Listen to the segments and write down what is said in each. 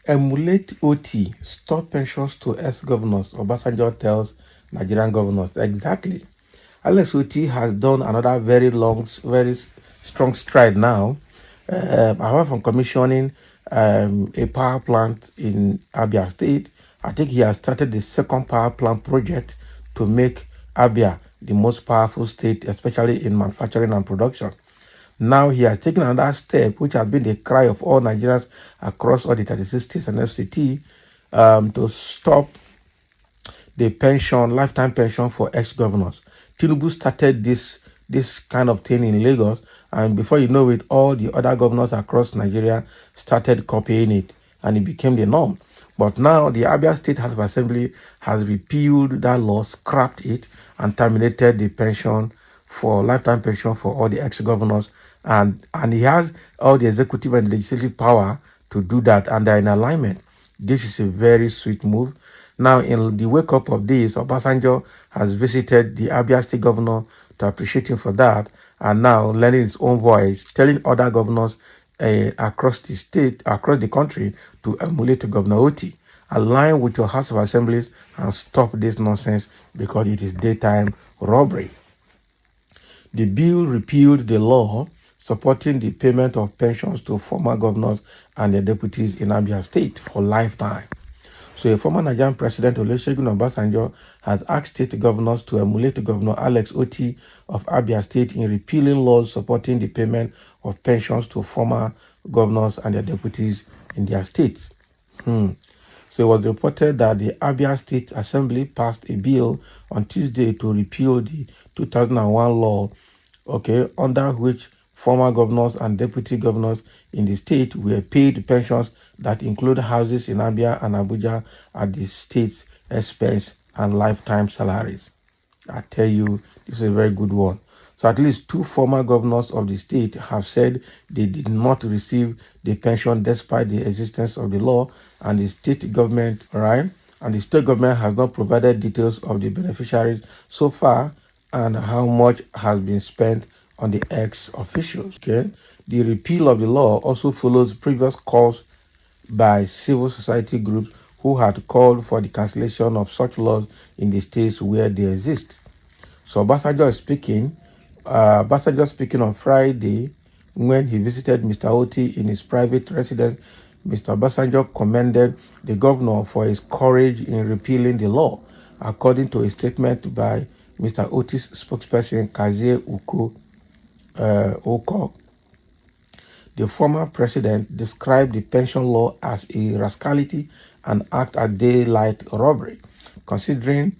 Emulate OT, stop pensions to ex-governors, Obasanjo tells Nigerian governors. Exactly. Alex Oti has done another very strong stride now. Apart from commissioning a power plant in Abia State, I think he has started the second power plant project to make Abia the most powerful state, especially in manufacturing and production. Now he has taken another step, which has been the cry of all Nigerians across all the 36 states and FCT, to stop the pension, lifetime pension for ex-governors. Tinubu started this kind of thing in Lagos, and before you know it, all the other governors across Nigeria started copying it, and it became the norm. But now the Abia State House of Assembly has repealed that law, scrapped it, and terminated the pension for lifetime pension for all the ex-governors, and he has all the executive and legislative power to do that, and they're in alignment. This is a very sweet move. Now, in the wake up of this, Obasanjo has visited the Abia State governor to appreciate him for that, and now lending his own voice, telling other governors across the state, across the country, to emulate Governor Oti. Align with your House of Assemblies and stop this nonsense because it is daytime robbery. The bill repealed the law supporting the payment of pensions to former governors and their deputies in Abia State for lifetime. So, a former Nigerian president, Olusegun Obasanjo, has asked state governors to emulate Governor Alex Oti of Abia State in repealing laws supporting the payment of pensions to former governors and their deputies in their states. So it was reported that the Abia State Assembly passed a bill on Tuesday to repeal the 2001 law, under which former governors and deputy governors in the state were paid pensions that include houses in Abia and Abuja at the state's expense and lifetime salaries. I tell you, this is a very good one. So at least two former governors of the state have said they did not receive the pension despite the existence of the law, and the state government, right? And the state government has not provided details of the beneficiaries so far and how much has been spent on the ex-officials. Okay, the repeal of the law also follows previous calls by civil society groups who had called for the cancellation of such laws in the states where they exist. So Obasanjo speaking on Friday when he visited Mr. Oti in his private residence. Mr. Obasanjo commended the governor for his courage in repealing the law, according to a statement by Mr. Oti's spokesperson Kazie Oko. The former president described the pension law as a rascality and act as daylight robbery, considering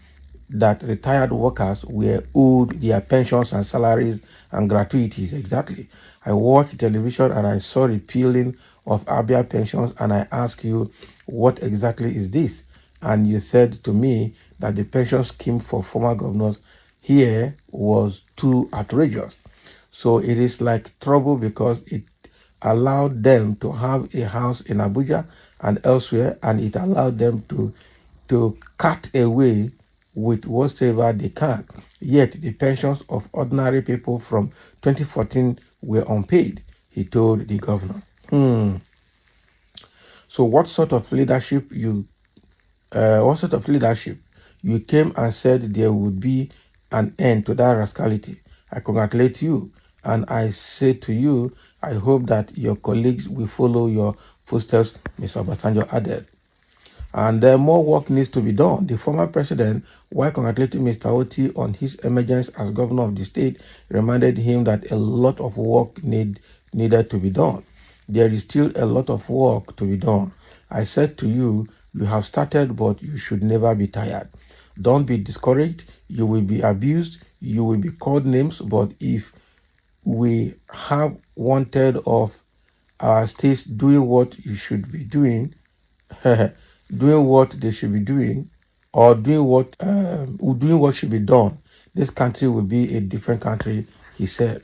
that retired workers were owed their pensions and salaries and gratuities. Exactly. I watched television and I saw repealing of ABIA pensions, and I asked you, what exactly is this? And you said to me that the pension scheme for former governors here was too outrageous. So it is like trouble because it allowed them to have a house in Abuja and elsewhere, and it allowed them to cut away with whatever they can. Yet the pensions of ordinary people from 2014 were unpaid, he told the governor. So what sort of leadership you came and said there would be an end to that rascality? I congratulate you, and I say to you, I hope that your colleagues will follow your footsteps, Mr. Obasanjo added. And more work needs to be done. The former president, while congratulating Mr. Oti on his emergence as governor of the state, reminded him that a lot of work needed to be done. There is still a lot of work to be done. I said to you, you have started, but you should never be tired. Don't be discouraged. You will be abused. You will be called names. But if we have wanted of our states doing what you should be doing, doing what they should be doing, or doing what should be done, this country will be a different country, he said.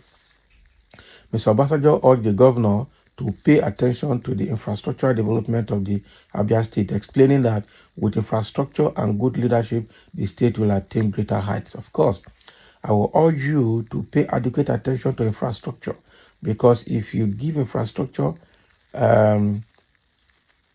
Mr. Obasanjo urged the governor to pay attention to the infrastructural development of the Abia State, explaining that with infrastructure and good leadership, the state will attain greater heights. Of course, I will urge you to pay adequate attention to infrastructure, because if you give infrastructure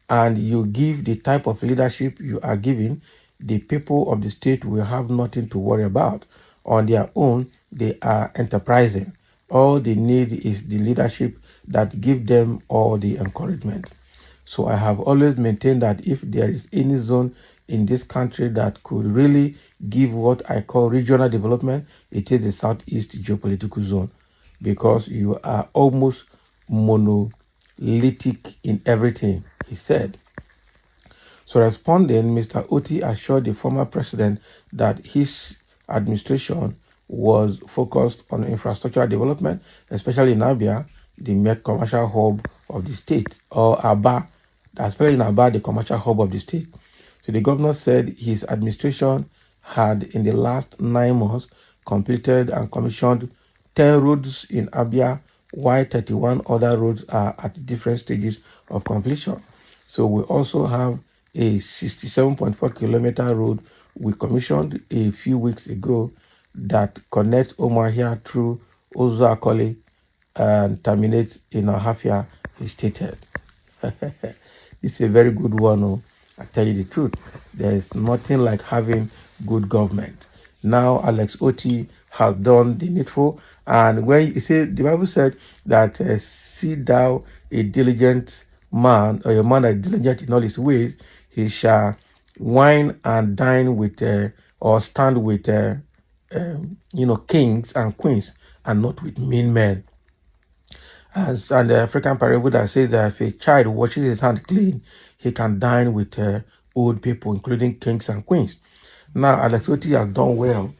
and you give the type of leadership you are giving, the people of the state will have nothing to worry about. On their own, they are enterprising. All they need is the leadership that give them all the encouragement. So I have always maintained that if there is any zone in this country that could really give what I call regional development, it is the Southeast geopolitical zone, because you are almost monolithic in everything, he said. So responding, Mr. Oti assured the former president that his administration was focused on infrastructural development, especially in ABIA, the main commercial hub of the state, or ABA, especially in ABA, the commercial hub of the state. So the governor said his administration had, in the last 9 months, completed and commissioned 10 roads in ABIA, while 31 other roads are at different stages of completion. So we also have a 67.4-kilometer road we commissioned a few weeks ago that connects Omahia through Ozo Akole and terminates in Ahafia, he stated. It's a very good one. Oh, I tell you the truth. There is nothing like having good government. Now Alex Oti has done the needful, and when you see, the Bible said that see thou a diligent man, or a man that is diligent in all his ways, he shall wine and dine with or stand with kings and queens, and not with mean men. And the African parable that says that if a child washes his hand clean, he can dine with old people, including kings and queens. Now, Alex Oti has done well,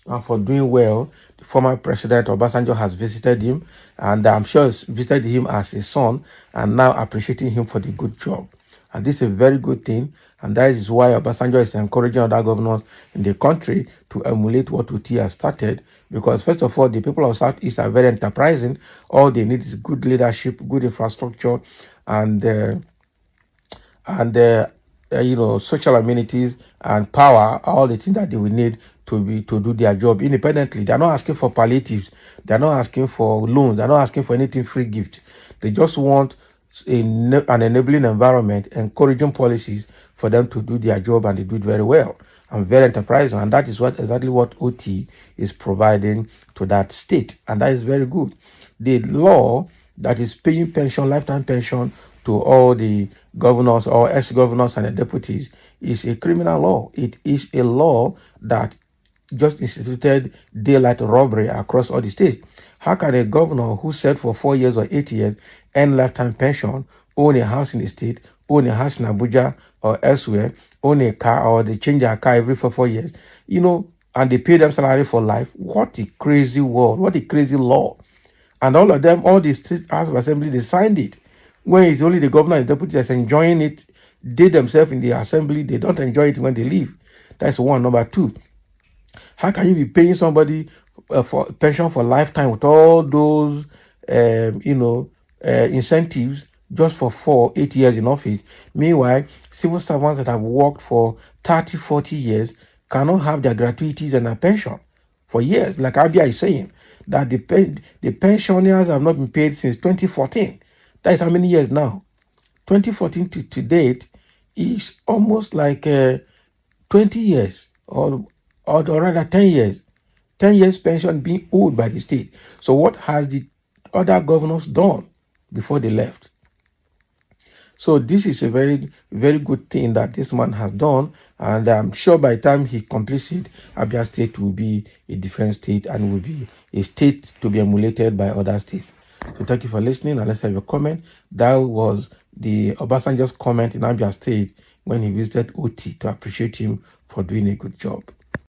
and for doing well, the former president Obasanjo has visited him, and I'm sure he's visited him as a son, and now appreciating him for the good job. And this is a very good thing, and that is why Obasanjo is encouraging other governors in the country to emulate what Oti has started, because first of all, the people of Southeast are very enterprising. All they need is good leadership, good infrastructure, and social amenities and power, all the things that they will need to do their job independently. They're not asking for palliatives. They're not asking for loans. They're not asking for anything free gift. They just want an enabling environment, encouraging policies for them to do their job, and they do it very well and very enterprising. And that is exactly what OT is providing to that state. And that is very good. The law that is paying pension, lifetime pension, to all the governors or ex-governors and the deputies is a criminal law. It is a law that just instituted daylight robbery across all the states. How can a governor who served for 4 years or 8 years earn lifetime pension, own a house in the state, own a house in Abuja or elsewhere, own a car, or they change their car every 4 years, and they pay them salary for life? What a crazy world. What a crazy law. And all of them, all the state House of Assembly, they signed it. When it's only the governor and the deputy that's enjoying it, they themselves in the assembly, they don't enjoy it when they leave. That's one. Number two, how can you be paying somebody for pension for lifetime with all those, incentives just for 8 years in office? Meanwhile, civil servants that have worked for 30, 40 years cannot have their gratuities and their pension for years. Like ABIA is saying, that the pensioners have not been paid since 2014. That is how many years now? 2014 to date is almost like 20 years, or rather 10 years. 10 years pension being owed by the state. So what has the other governors done before they left? So this is a very, very good thing that this man has done. And I'm sure by the time he completes it, Abia State will be a different state and will be a state to be emulated by other states. So thank you for listening, and let's have your comment. That was the Obasanjo's comment in Abia State when he visited OT to appreciate him for doing a good job.